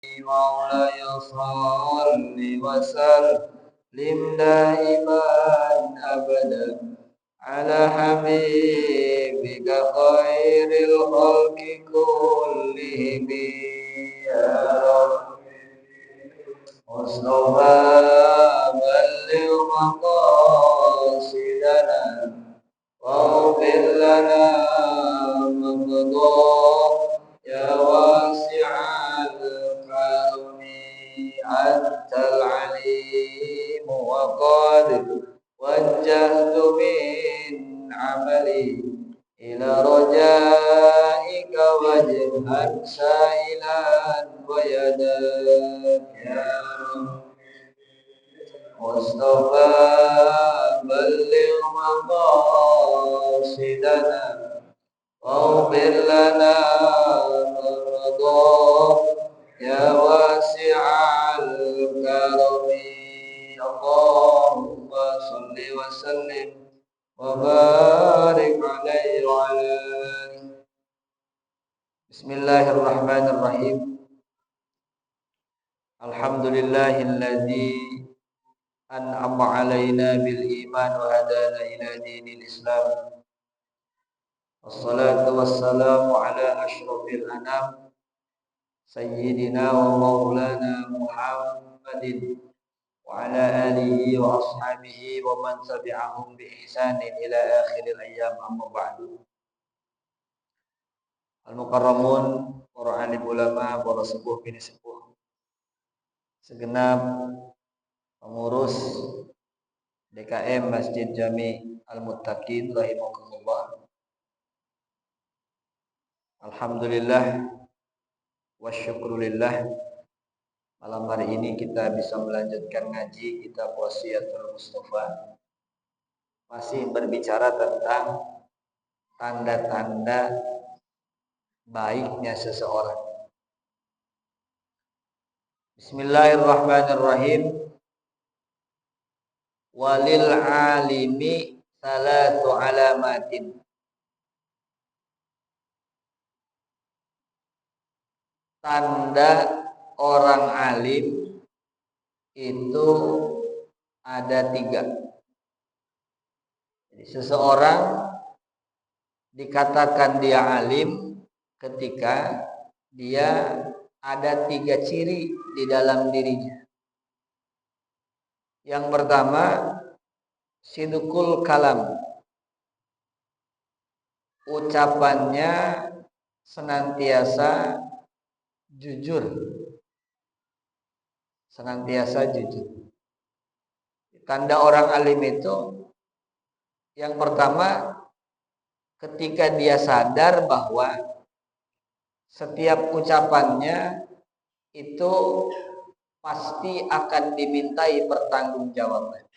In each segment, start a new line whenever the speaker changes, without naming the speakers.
مولاي صل وسلم دائما أبدا على حبيبك خير الخلق كلهم يا رب مصطفى بلغ مقاصدنا واغفر لنا مقضى يا واسع الكرم أنت العليم وقد وجهت من عملي إلى رجائك وجها سائلا ويداك يا مصطفى بلغ مقاصدنا واغفر لنا مرضاه يا واسع الكرم اللهم صل وسلم وبارك عليه وعلى آله. Bismillahirrahmanirrahim. Alhamdulillahilladzi an'ama alaina bil iman wa hadana ila dinil Islam. Wassalatu wassalamu ala asyrafil anam sayyidina wa maulana Muhammadin wa ala alihi wa ashabihi wa man tabi'ahum bi ihsanin ila akhiril ayyam, amma ba'du. Al-mukarramun, para alim ulama, para sepuh bini sepuh, segenap pengurus DKM Masjid Jami Al-Muttaqin rahimakumullah. Alhamdulillah wa syukrulillah, malam hari ini kita bisa melanjutkan ngaji kitab Wasiyatul Mustafa, masih berbicara tentang tanda-tanda baiknya seseorang. Bismillahirrahmanirrahim. Walil alimi salatu alamatin. Tanda orang alim itu ada 3. Jadi seseorang dikatakan dia alim ketika dia ada 3 ciri di dalam dirinya. Yang pertama, sidqul kalam. Ucapannya senantiasa jujur. Senantiasa jujur. Tanda orang alim itu yang pertama, ketika dia sadar bahwa setiap ucapannya itu pasti akan dimintai pertanggungjawaban.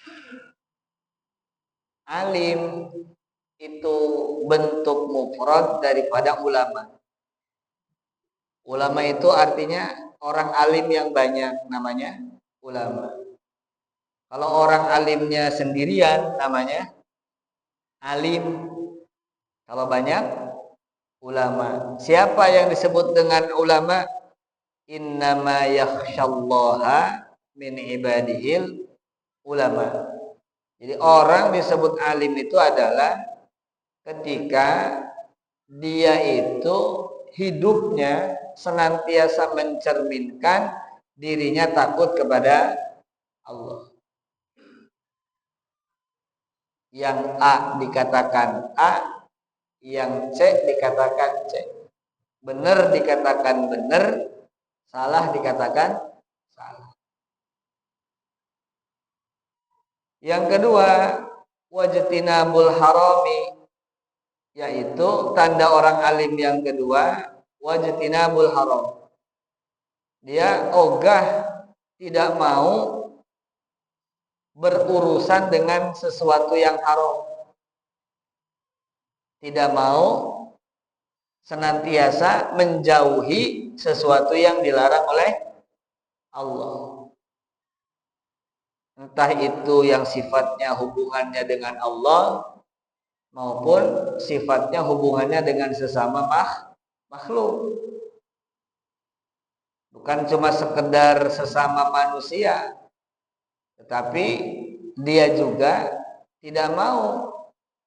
Alim itu bentuk mufrad daripada ulama. Ulama itu artinya orang alim yang banyak, namanya ulama. Kalau orang alimnya sendirian namanya alim. Kalau banyak, ulama. Siapa yang disebut dengan ulama? Innama yakhsyallaha min ibadihil ulama. Jadi orang disebut alim itu adalah ketika dia itu hidupnya senantiasa mencerminkan dirinya takut kepada Allah. Yang A dikatakan A, yang C dikatakan C. Benar dikatakan benar, salah dikatakan salah. Yang kedua, wajtinabul harami, yaitu tanda orang alim yang kedua, wajtinabul haram. Dia ogah tidak mau berurusan dengan sesuatu yang haram. Tidak mau, senantiasa menjauhi sesuatu yang dilarang oleh Allah. Entah itu yang sifatnya hubungannya dengan Allah maupun sifatnya hubungannya dengan sesama makhluk. Bukan cuma sekedar sesama manusia, tetapi dia juga tidak mau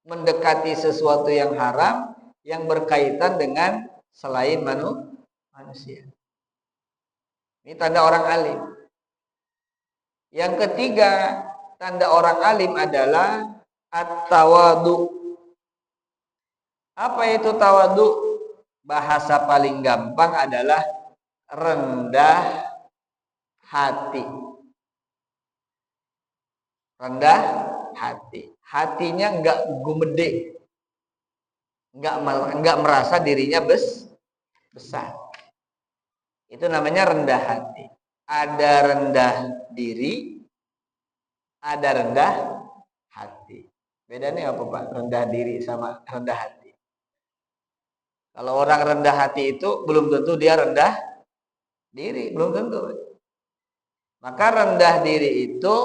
mendekati sesuatu yang haram yang berkaitan dengan selain manusia. Ini tanda orang alim. Yang ketiga, tanda orang alim adalah at-tawadu. Apa itu tawadu? Bahasa paling gampang adalah rendah hati. Rendah hati. Hatinya enggak gumede. Enggak merasa dirinya besar. Itu namanya rendah hati. Ada rendah diri, ada rendah hati. Bedanya apa, Pak? Rendah diri sama rendah hati. Kalau orang rendah hati itu belum tentu dia rendah diri, belum tentu. Maka rendah diri itu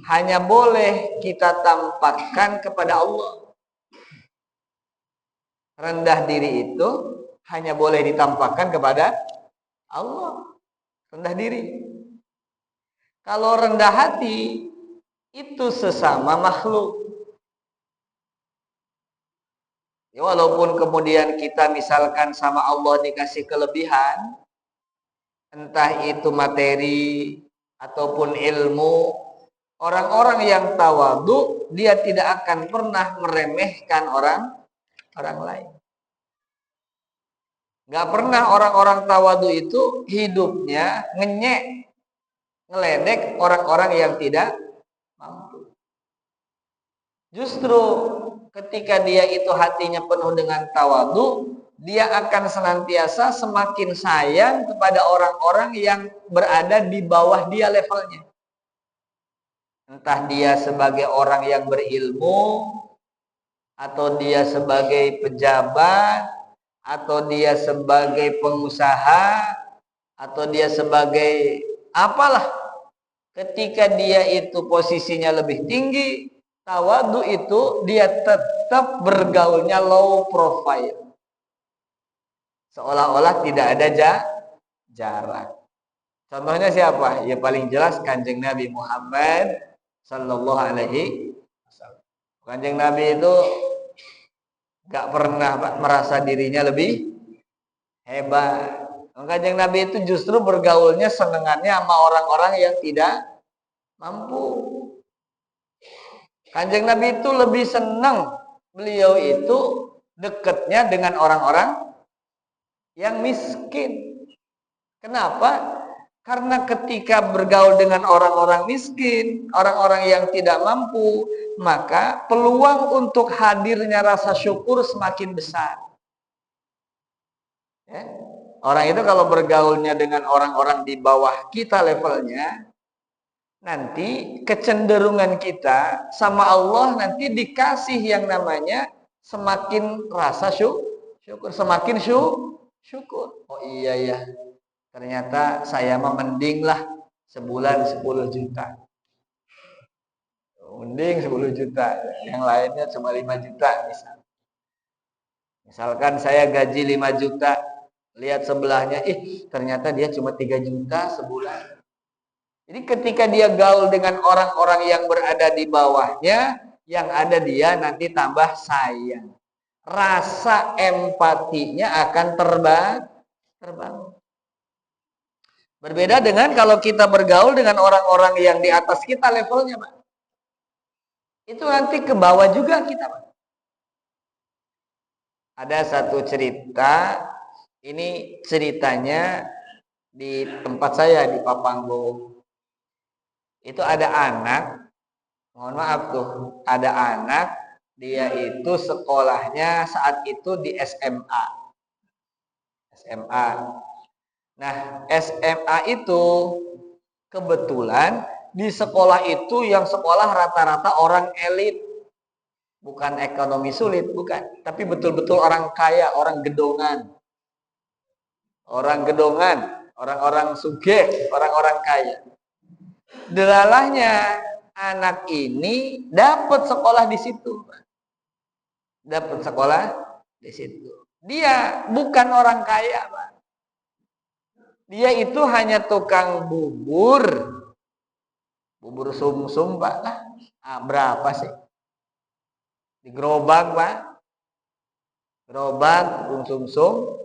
hanya boleh kita tampakkan kepada Allah. Rendah diri itu hanya boleh ditampakkan kepada Allah. Rendah diri. Kalau rendah hati itu sesama makhluk. Ya, walaupun kemudian kita misalkan sama Allah dikasih kelebihan, entah itu materi ataupun ilmu, orang-orang yang tawadu dia tidak akan pernah meremehkan orang lain. Gak pernah orang-orang tawadu itu hidupnya ngeledek orang-orang yang tidak mampu. Justru ketika dia itu hatinya penuh dengan tawadu, dia akan senantiasa semakin sayang kepada orang-orang yang berada di bawah dia levelnya. Entah dia sebagai orang yang berilmu, atau dia sebagai pejabat, atau dia sebagai pengusaha, atau dia sebagai apalah. Ketika dia itu posisinya lebih tinggi, tawadu itu dia tetap bergaulnya low profile. Seolah-olah tidak ada jarak. Contohnya siapa? Ya paling jelas Kanjeng Nabi Muhammad sallallahu alaihi wasallam. Kanjeng Nabi itu gak pernah merasa dirinya lebih hebat. Kanjeng Nabi itu justru bergaulnya senengannya sama orang-orang yang tidak mampu. Kanjeng Nabi itu lebih senang beliau itu dekatnya dengan orang-orang yang miskin. Kenapa? Karena ketika bergaul dengan orang-orang miskin, orang-orang yang tidak mampu, maka peluang untuk hadirnya rasa syukur semakin besar. Ya? Orang itu kalau bergaulnya dengan orang-orang di bawah kita levelnya, nanti kecenderungan kita sama Allah nanti dikasih yang namanya semakin rasa syukur, semakin syukur. Oh iya ya, ternyata saya mah mending lah sebulan 10 juta. Mending 10 juta, yang lainnya cuma 5 juta misalnya. Misalkan saya gaji 5 juta, lihat sebelahnya, ternyata dia cuma 3 juta sebulan. Jadi ketika dia gaul dengan orang-orang yang berada di bawahnya, yang ada dia nanti tambah sayang. Rasa empatinya akan terbangun. Berbeda dengan kalau kita bergaul dengan orang-orang yang di atas kita levelnya, Pak. Itu nanti ke bawah juga kita, Pak. Ada satu cerita, ini ceritanya di tempat saya di Papanggo. Itu ada anak, mohon maaf tuh, ada anak, dia itu sekolahnya saat itu di SMA. Nah, SMA itu kebetulan di sekolah itu yang sekolah rata-rata orang elit. Bukan ekonomi sulit, bukan. Tapi betul-betul orang kaya, orang gedongan. Orang-orang sugih, orang-orang kaya. Delalahnya anak ini dapat sekolah di situ. Dapat sekolah di situ. Dia bukan orang kaya, Pak. Dia itu hanya tukang bubur sumsum Pak. Berapa sih? Di gerobak Pak. Gerobak sumsum.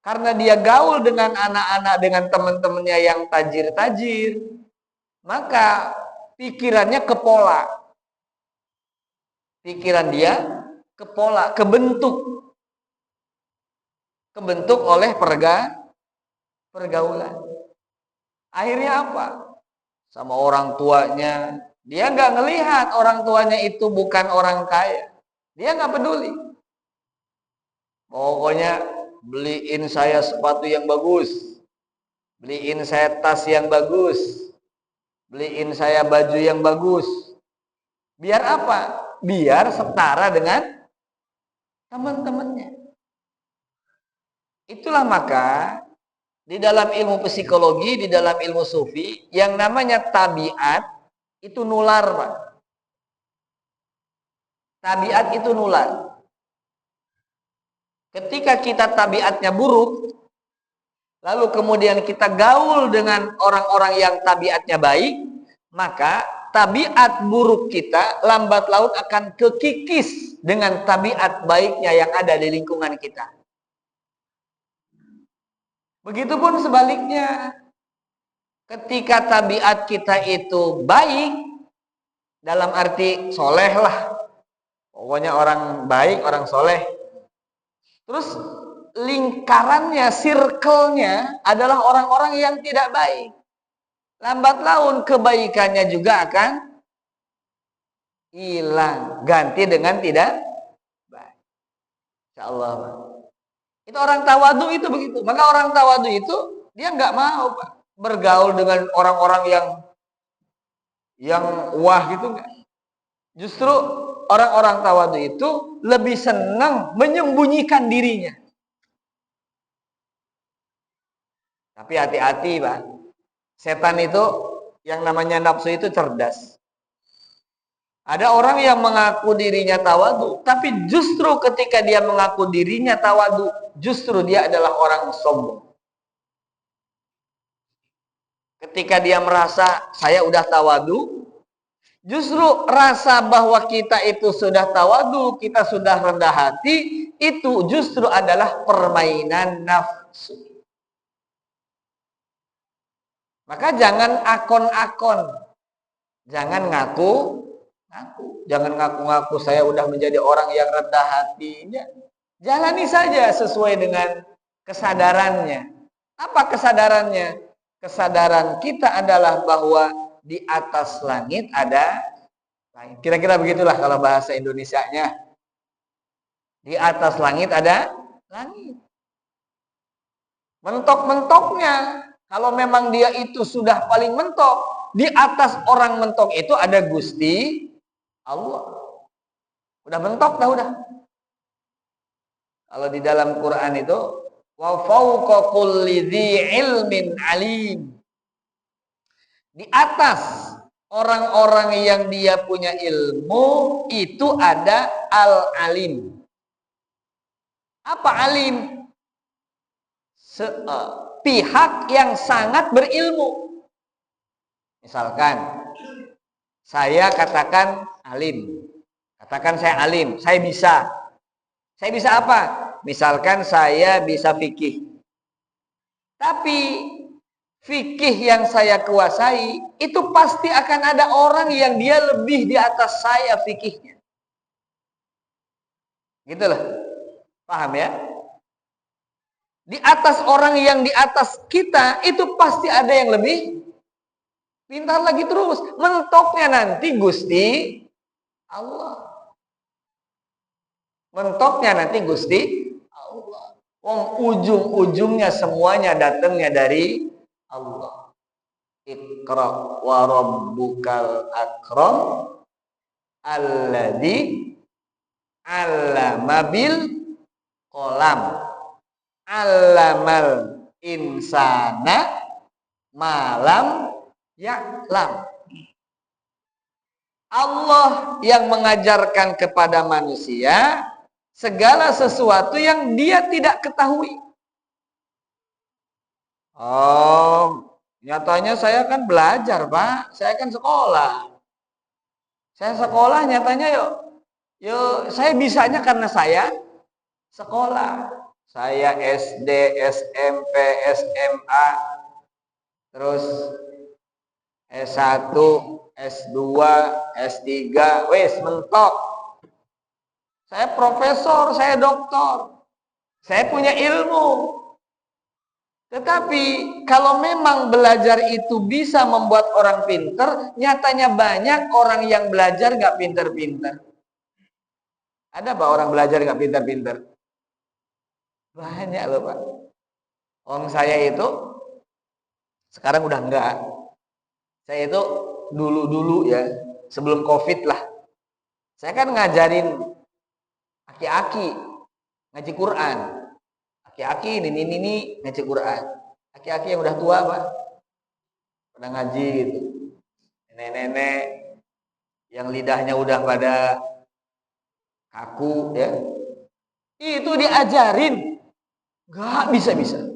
Karena dia gaul dengan anak-anak, dengan teman-temannya yang tajir-tajir, maka pikirannya ke pola. Pikiran dia ke pola, kebentuk oleh pergaulan. Akhirnya apa? Sama orang tuanya, dia nggak ngelihat orang tuanya itu bukan orang kaya. Dia nggak peduli. Pokoknya beliin saya sepatu yang bagus, beliin saya tas yang bagus, beliin saya baju yang bagus. Biar apa? Biar setara dengan teman-temannya. Itulah maka di dalam ilmu psikologi, di dalam ilmu sufi, yang namanya tabiat itu nular, Pak. Tabiat itu nular. Ketika kita tabiatnya buruk, lalu kemudian kita gaul dengan orang-orang yang tabiatnya baik, maka tabiat buruk kita lambat laun akan kekikis dengan tabiat baiknya yang ada di lingkungan kita. Begitupun sebaliknya, ketika tabiat kita itu baik, dalam arti soleh lah, pokoknya orang baik, orang soleh, terus lingkarannya, circle-nya adalah orang-orang yang tidak baik. Lambat laun kebaikannya juga akan hilang, ganti dengan tidak baik. Insyaallah, Pak. Itu orang tawadu itu begitu. Maka orang tawadu itu dia nggak mau, Pak, bergaul dengan orang-orang yang wah gitu enggak. Justru orang-orang tawadu itu lebih senang menyembunyikan dirinya. Tapi hati-hati, Pak. Setan itu yang namanya nafsu itu cerdas. Ada orang yang mengaku dirinya tawadu, tapi justru ketika dia mengaku dirinya tawadu, justru dia adalah orang sombong. Ketika dia merasa saya udah tawadu, justru rasa bahwa kita itu sudah tawadu, kita sudah rendah hati, itu justru adalah permainan nafsu. Maka jangan akon-akon, jangan ngaku, jangan ngaku-ngaku saya udah menjadi orang yang rendah hatinya. Jalani saja sesuai dengan kesadarannya. Apa kesadarannya? Kesadaran kita adalah bahwa di atas langit ada langit. Kira-kira begitulah kalau bahasa Indonesianya. Di atas langit ada langit. Mentok-mentoknya, kalau memang dia itu sudah paling mentok, di atas orang mentok itu ada Gusti Allah. Udah mentok dah udah. Kalau di dalam Quran itu wa fauqa kulli dzi ilmin alim. Di atas orang-orang yang dia punya ilmu itu ada al-alim. Apa alim? Pihak yang sangat berilmu. Misalkan saya katakan alim. Katakan saya alim, saya bisa. Saya bisa apa? Misalkan saya bisa fikih. Tapi fikih yang saya kuasai itu pasti akan ada orang yang dia lebih di atas saya fikihnya. Gitu loh. Paham ya? Di atas orang yang di atas kita itu pasti ada yang lebih pintar lagi terus. Mentoknya nanti Gusti Allah. Mentoknya nanti Gusti Allah. Wong ujung-ujungnya semuanya datangnya dari Allah. Iqra wa rabbukal akram alladzi 'allama bil qalam. 'Allamal insana malam ya'lam. Allah yang mengajarkan kepada manusia segala sesuatu yang dia tidak ketahui. Oh, nyatanya saya kan belajar, Pak. Saya kan sekolah. Saya sekolah nyatanya yuk saya bisanya karena saya sekolah. Saya SD, SMP, SMA, terus S1, S2, S3, wes mentok. Saya profesor, saya doktor. Saya punya ilmu. Tetapi kalau memang belajar itu bisa membuat orang pinter, nyatanya banyak orang yang belajar gak pinter-pinter. Ada Pak orang belajar gak pinter-pinter? Banyak loh Pak. Orang saya itu sekarang udah enggak. Saya itu dulu-dulu ya, sebelum COVID lah. Saya kan ngajarin aki-aki ngaji Quran. Aki-aki ini ngaji Quran. Aki-aki yang udah tua Pak, udah ngaji gitu. Nenek-nenek yang lidahnya udah pada kaku ya, itu diajarin nggak bisa-bisa.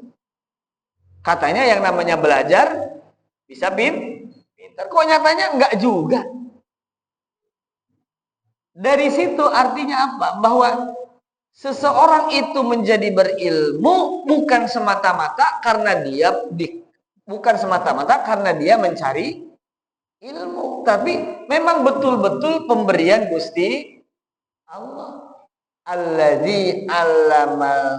Katanya yang namanya belajar bisa pintar, kok nyatanya nggak juga. Dari situ artinya apa? Bahwa seseorang itu menjadi berilmu bukan semata-mata karena dia mencari ilmu, tapi memang betul-betul pemberian Gusti Allah. Alladzi allamal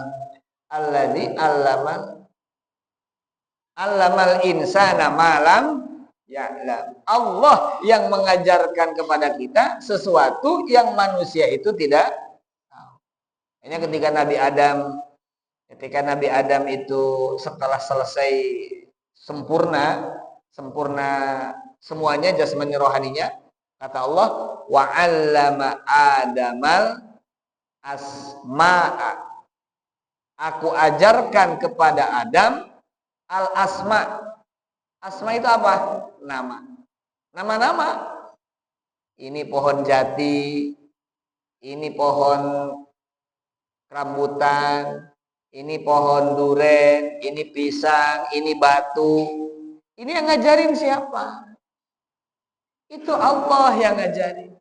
insana malam ya'lam. Allah yang mengajarkan kepada kita sesuatu yang manusia itu tidak tahu. Hanya ketika Nabi Adam itu setelah selesai sempurna semuanya jasmani rohaninya, kata Allah, wa 'allama Adamal asma'a. Aku ajarkan kepada Adam al-asma. Asma itu apa? Nama. Nama-nama. Ini pohon jati, ini pohon rambutan, ini pohon duren, ini pisang, ini batu. Ini yang ngajarin siapa? Itu Allah yang ngajarin.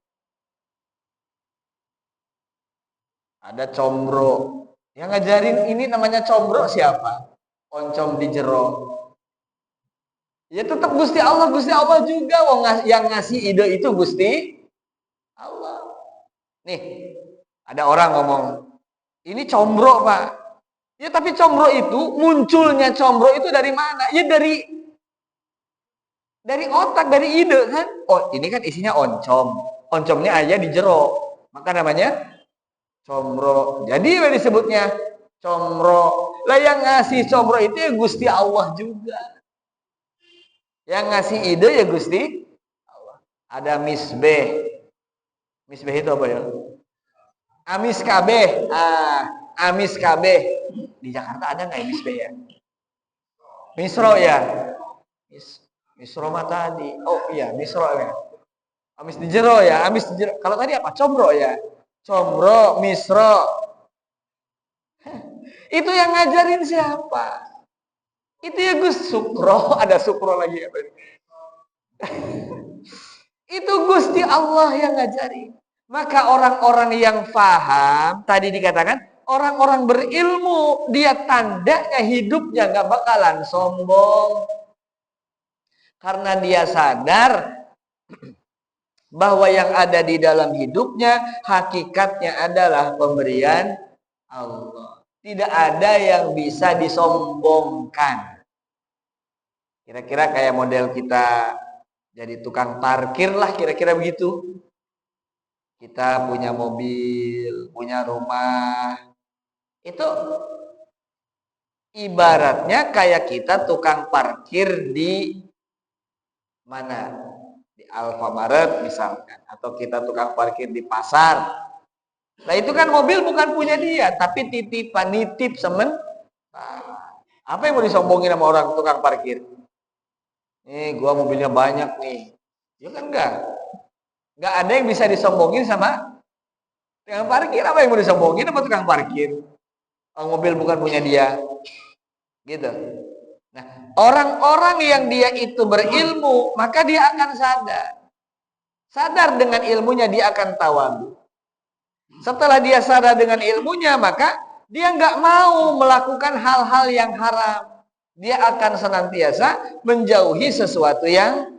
Ada combro. Yang ngajarin ini namanya combro siapa? Oncom di jero. Ya tetap Gusti Allah juga. Yang ngasih ide itu Gusti Allah. Nih, ada orang ngomong, ini combro Pak. Ya tapi combro itu, munculnya combro itu dari mana? Ya dari otak, dari ide kan. Oh ini kan isinya oncom. Oncomnya aja di jero. Maka namanya combro. Jadi disebutnya combro. Lah yang ngasih combro itu ya Gusti Allah juga. Yang ngasih ide ya Gusti Allah. Ada misbeh. Misbeh itu apa ya? Amis kabeh. Amis kabeh. Di Jakarta ada nggak ya misbeh ya? Misro ya. Misro mah tadi. Oh iya, misro ya. Amis di jero ya. Amis di jero. Kalau tadi apa? Combro ya. Combro, misro. Itu yang ngajarin siapa? Itu ya Gus Sukro, ada Sukro lagi ya. Itu Gusti Allah yang ngajari. Maka orang-orang yang paham, tadi dikatakan, orang-orang berilmu, dia tandanya hidupnya gak bakalan sombong. Karena dia sadar bahwa yang ada di dalam hidupnya, hakikatnya adalah pemberian Allah. Tidak ada yang bisa disombongkan. Kira-kira kayak model kita jadi tukang parkir lah, kira-kira begitu. Kita punya mobil, punya rumah. Itu ibaratnya kayak kita tukang parkir di mana? Di Alfamaret misalkan. Atau kita tukang parkir di pasar. Nah itu kan mobil bukan punya dia, tapi titipan, nitip apa yang mau disombongin sama orang tukang parkir? Nih gua mobilnya banyak nih. Ya kan enggak ada yang bisa disombongin sama tukang parkir. Apa yang mau disombongin sama tukang parkir? Kalau mobil bukan punya dia, gitu. Orang-orang yang dia itu berilmu, maka dia akan sadar. Sadar dengan ilmunya, dia akan tawadhu. Setelah dia sadar dengan ilmunya, maka dia nggak mau melakukan hal-hal yang haram. Dia akan senantiasa menjauhi sesuatu yang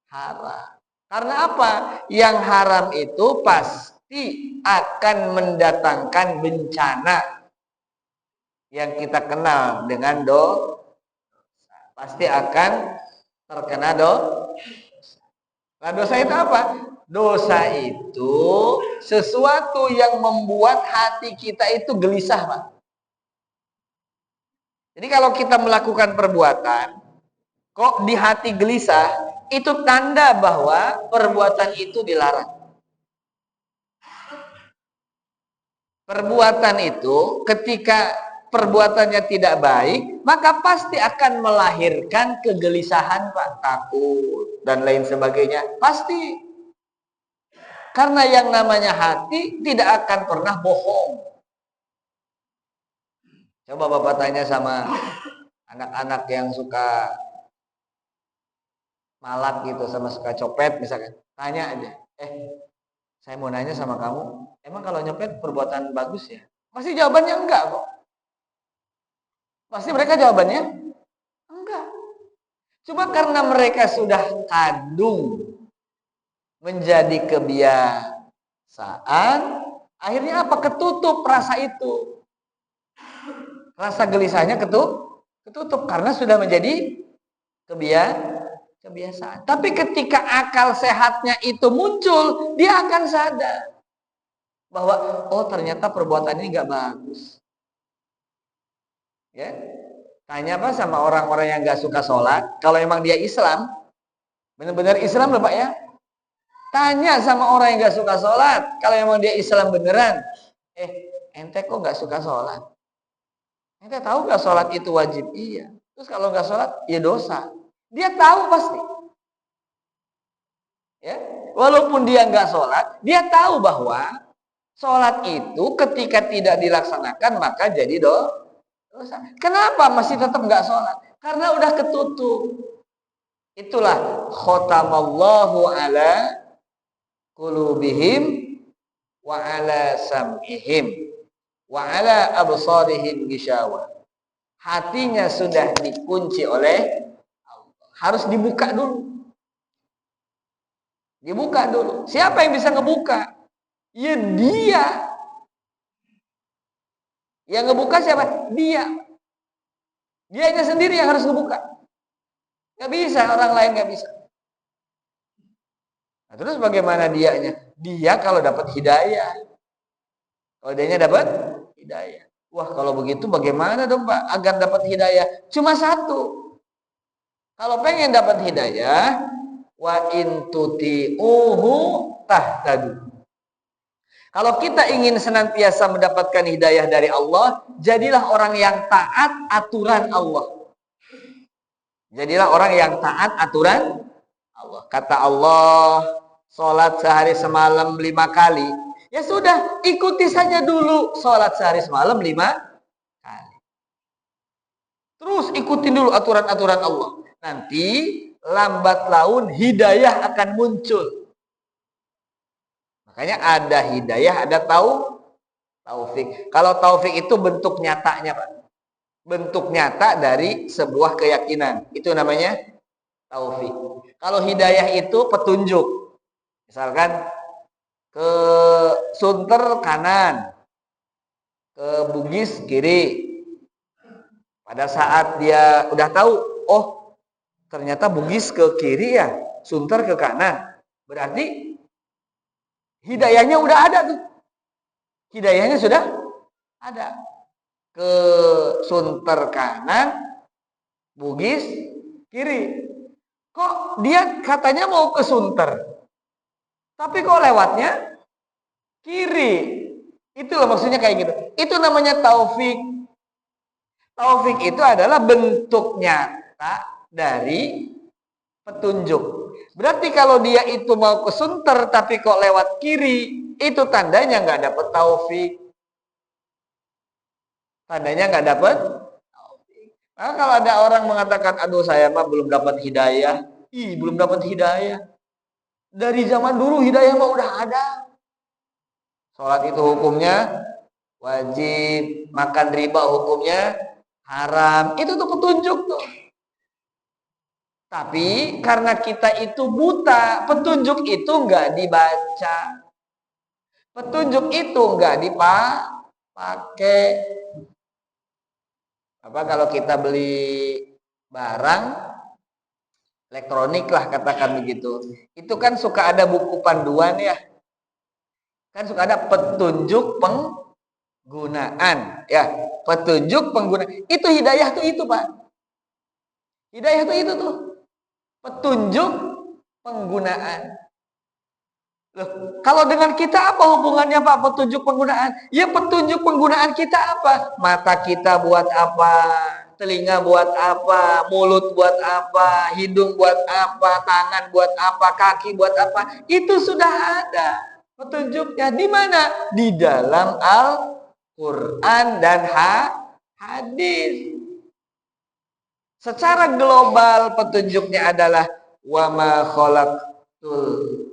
haram. Karena apa? Yang haram itu pasti akan mendatangkan bencana yang kita kenal dengan dosa. Pasti akan terkena dosa. Nah, dosa itu apa? Dosa itu sesuatu yang membuat hati kita itu gelisah, Pak. Jadi kalau kita melakukan perbuatan, kok di hati gelisah, itu tanda bahwa perbuatan itu dilarang. Perbuatan itu ketika perbuatannya tidak baik, maka pasti akan melahirkan kegelisahan, Pak, takut dan lain sebagainya. Pasti. Karena yang namanya hati tidak akan pernah bohong. Coba Bapak tanya sama anak-anak yang suka malak gitu, sama suka copet misalkan. Tanya aja, saya mau nanya sama kamu, emang kalau nyopet perbuatan bagus ya? Pasti jawabannya enggak kok. Pasti mereka jawabannya enggak. Cuma karena mereka sudah kadung menjadi kebiasaan, akhirnya apa? Ketutup rasa itu. Rasa gelisahnya ketutup karena sudah menjadi kebiasaan. Tapi ketika akal sehatnya itu muncul, dia akan sadar bahwa oh ternyata perbuatan ini nggak bagus. Ya, tanya apa sama orang-orang yang nggak suka sholat. Kalau emang dia Islam, benar-benar Islam loh Pak ya. Tanya sama orang yang nggak suka sholat. Kalau emang dia Islam beneran, ente kok nggak suka sholat? Ente tahu nggak sholat itu wajib? Iya. Terus kalau nggak sholat, ya dosa. Dia tahu pasti. Ya, walaupun dia nggak sholat, dia tahu bahwa sholat itu ketika tidak dilaksanakan maka jadi dosa. Kenapa masih tetap nggak sholat? Karena udah ketutup. Itulah khotamallahu ala qulubihim wa ala sam'ihim wa ala absarihim gishawa. Hatinya sudah dikunci oleh Allah. Harus dibuka dulu. Dibuka dulu. Siapa yang bisa ngebuka? Ya dia. Yang ngebuka siapa? Dia. Dianya sendiri yang harus ngebuka. Gak bisa, orang lain gak bisa. Nah, terus bagaimana dianya? Dia kalau dapat hidayah. Kalau dianya dapat hidayah. Wah, kalau begitu bagaimana dong Pak agar dapat hidayah? Cuma satu. Kalau pengen dapat hidayah, wa in tuti'uhu tahtadu. Kalau kita ingin senantiasa mendapatkan hidayah dari Allah, jadilah orang yang taat aturan Allah. Jadilah orang yang taat aturan Allah. Kata Allah, sholat sehari semalam 5 kali. Ya sudah, ikuti saja dulu sholat sehari semalam 5 kali. Terus ikutin dulu aturan-aturan Allah. Nanti lambat laun hidayah akan muncul. Makanya ada hidayah, ada taufik. Kalau taufik itu bentuk nyatanya, Pak. Bentuk nyata dari sebuah keyakinan. Itu namanya taufik. Kalau hidayah itu petunjuk. Misalkan ke Sunter kanan, ke Bugis kiri. Pada saat dia udah tahu, oh ternyata Bugis ke kiri ya, Sunter ke kanan. Berarti hidayahnya udah ada tuh. Hidayahnya sudah ada. Ke Sunter kanan, Bugis kiri. Kok dia katanya mau ke Sunter, tapi kok lewatnya kiri? Itu loh maksudnya kayak gitu. Itu namanya taufik. Taufik itu adalah bentuk nyata dari petunjuk. Berarti kalau dia itu mau ke Sunter tapi kok lewat kiri, itu tandanya nggak dapat taufik. Tandanya nggak dapat taufik. Nah, kalau ada orang mengatakan, aduh saya mah belum dapat hidayah. Belum dapat hidayah. Dari zaman dulu hidayah mah udah ada. Sholat itu hukumnya wajib, makan riba hukumnya haram. Itu tuh petunjuk tuh. Tapi karena kita itu buta, petunjuk itu nggak dibaca. Petunjuk itu nggak dipakai. Apa kalau kita beli barang elektronik lah katakan begitu, itu kan suka ada buku panduan ya, kan suka ada petunjuk penggunaan ya, petunjuk penggunaan. Itu hidayah tuh itu Pak, hidayah tuh itu tuh petunjuk penggunaan. Loh, kalau dengan kita apa hubungannya Pak petunjuk penggunaan? Ya petunjuk penggunaan kita apa? Mata kita buat apa? Telinga buat apa? Mulut buat apa? Hidung buat apa? Tangan buat apa? Kaki buat apa? Itu sudah ada petunjuknya. Di mana? Di dalam Al-Quran dan hadis. Secara global petunjuknya adalah wa ma khalaqtul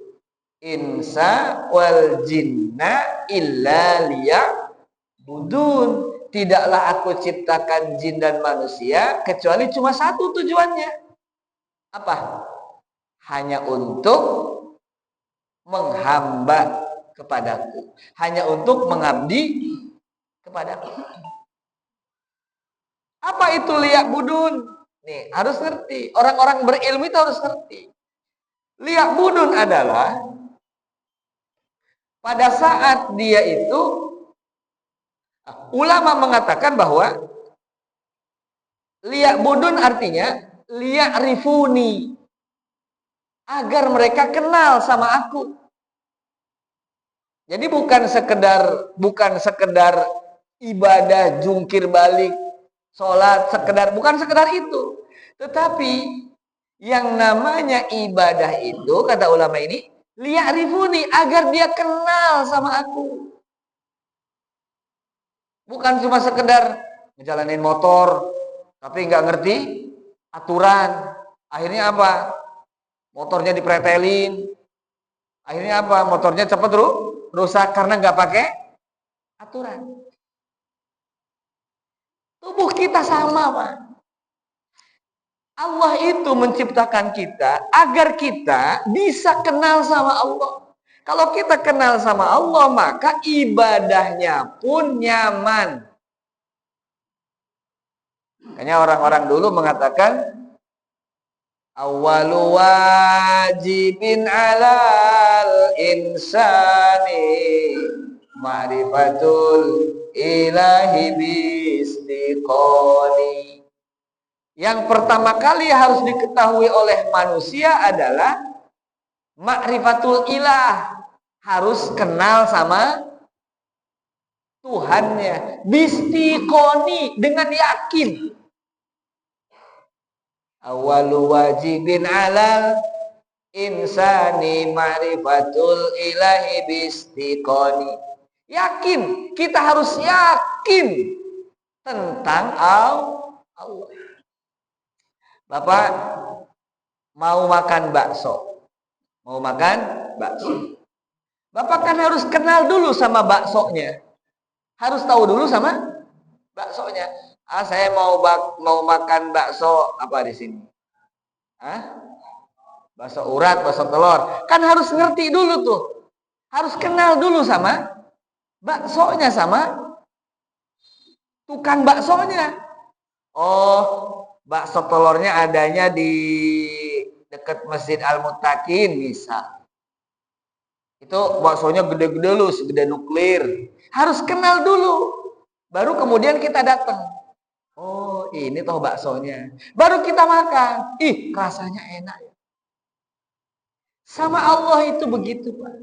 insa wal jinna illa liya'budun. Tidaklah aku ciptakan jin dan manusia kecuali cuma satu tujuannya. Apa? Hanya untuk menghamba kepadaku. Hanya untuk mengabdi kepadaku. Apa itu liya'budun? Nih, harus ngerti. Orang-orang berilmu itu harus ngerti. Liya'budun adalah pada saat dia itu, ulama mengatakan bahwa liya'budun artinya liya'rifuni, agar mereka kenal sama aku. Jadi bukan sekedar ibadah jungkir balik, sholat bukan sekedar itu. Tetapi yang namanya ibadah itu kata ulama ini liya'rifuni, agar dia kenal sama aku. Bukan cuma sekedar ngejalanin motor tapi nggak ngerti aturan. Akhirnya apa? Motornya dipretelin. Akhirnya apa? Motornya cepat rusak karena nggak pakai aturan. Tubuh kita sama, Pak. Allah itu menciptakan kita agar kita bisa kenal sama Allah. Kalau kita kenal sama Allah, maka ibadahnya pun nyaman. Makanya orang-orang dulu mengatakan awwalu wajibin alal insani ma'rifatul ilahi bistiqoni. Yang pertama kali harus diketahui oleh manusia adalah ma'rifatul ilah, harus kenal sama Tuhannya. Bistiqoni, dengan yakin. Awalu wajibin alal insani ma'rifatul ilahi bistiqoni. Yakin, kita harus yakin tentang Allah. Bapak mau makan bakso. Mau makan bakso. Bapak kan harus kenal dulu sama baksonya. Harus tahu dulu sama baksonya. Saya mau makan bakso apa di sini? Bakso urat, bakso telur. Kan harus ngerti dulu tuh. Harus kenal dulu sama baksonya, sama tukang baksonya. Oh, bakso telurnya adanya di dekat Masjid Al-Muttaqin misal. Itu baksonya gede-gede lu, segede nuklir. Harus kenal dulu. Baru kemudian kita datang. Oh, ini toh baksonya. Baru kita makan. Rasanya enak. Sama Allah itu begitu, Pak.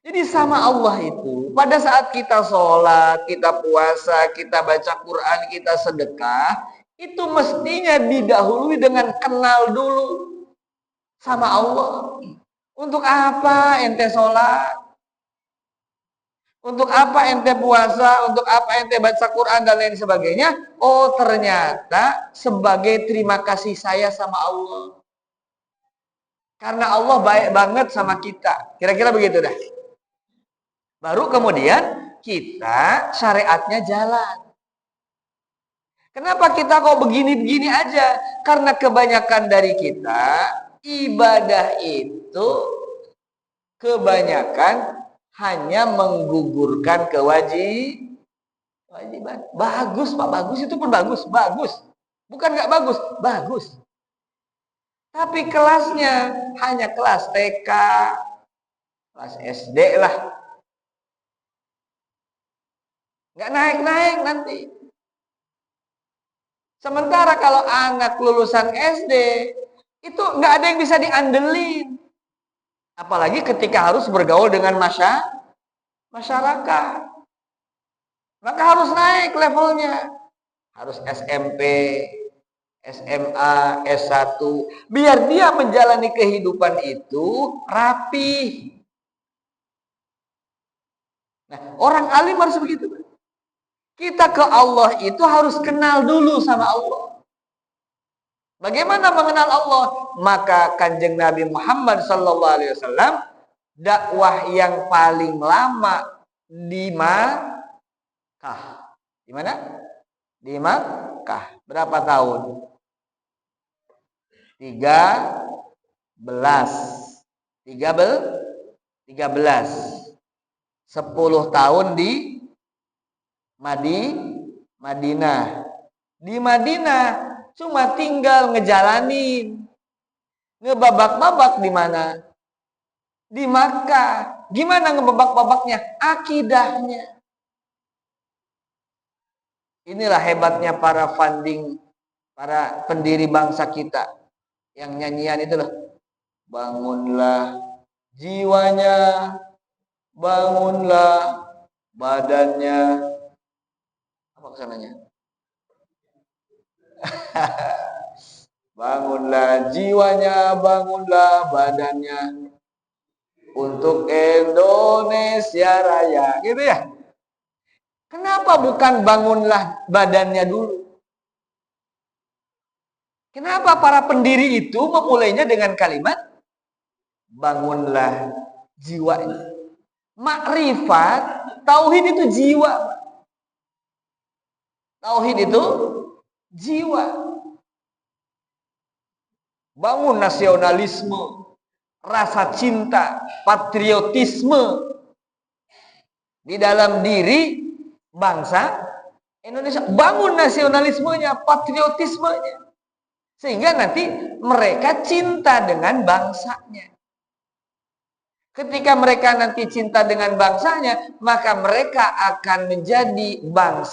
Jadi sama Allah itu, pada saat kita sholat, kita puasa, kita baca Quran, kita sedekah, itu mestinya didahului dengan kenal dulu sama Allah. Untuk apa ente sholat? Untuk apa ente puasa, untuk apa ente baca Quran dan lain sebagainya? Oh, ternyata sebagai terima kasih saya sama Allah. Karena Allah baik banget sama kita. Kira-kira begitu dah. Baru kemudian kita syariatnya jalan. Kenapa kita kok begini-begini aja? Karena kebanyakan dari kita ibadah itu kebanyakan hanya menggugurkan kewajiban. Bagus Pak, bagus itu pun bagus. Bukan nggak bagus, bagus. Tapi kelasnya hanya kelas TK, kelas SD lah. Nggak naik-naik nanti. Sementara kalau anak lulusan SD, itu nggak ada yang bisa diandelin. Apalagi ketika harus bergaul dengan masyarakat. Maka harus naik levelnya. Harus SMP, SMA, S1. Biar dia menjalani kehidupan itu rapi. Nah, orang alim harus begitu. Kita ke Allah itu harus kenal dulu sama Allah. Bagaimana mengenal Allah? Maka Kanjeng Nabi Muhammad SAW dakwah yang paling lama di Makkah. Di mana? Di Makkah. Berapa tahun? 13. 10 tahun di Madinah. Di Madinah cuma tinggal ngejalanin. Ngebabak-babak di mana? Di Makkah. Gimana ngebabak-babaknya? Akidahnya. Inilah hebatnya para funding, para pendiri bangsa kita. Yang nyanyian itu loh. Bangunlah jiwanya, bangunlah badannya. Apa kesananya? Bangunlah jiwanya, bangunlah badannya untuk Indonesia Raya. Gitu ya. Kenapa bukan bangunlah badannya dulu? Kenapa para pendiri itu memulainya dengan kalimat bangunlah jiwanya? Makrifat, tauhid itu jiwa. Tauhid itu jiwa. Bangun nasionalisme, rasa cinta, patriotisme di dalam diri bangsa Indonesia. Bangun nasionalismenya, patriotismenya. Sehingga nanti mereka cinta dengan bangsanya. Ketika mereka nanti cinta dengan bangsanya, maka mereka akan menjadi bangsa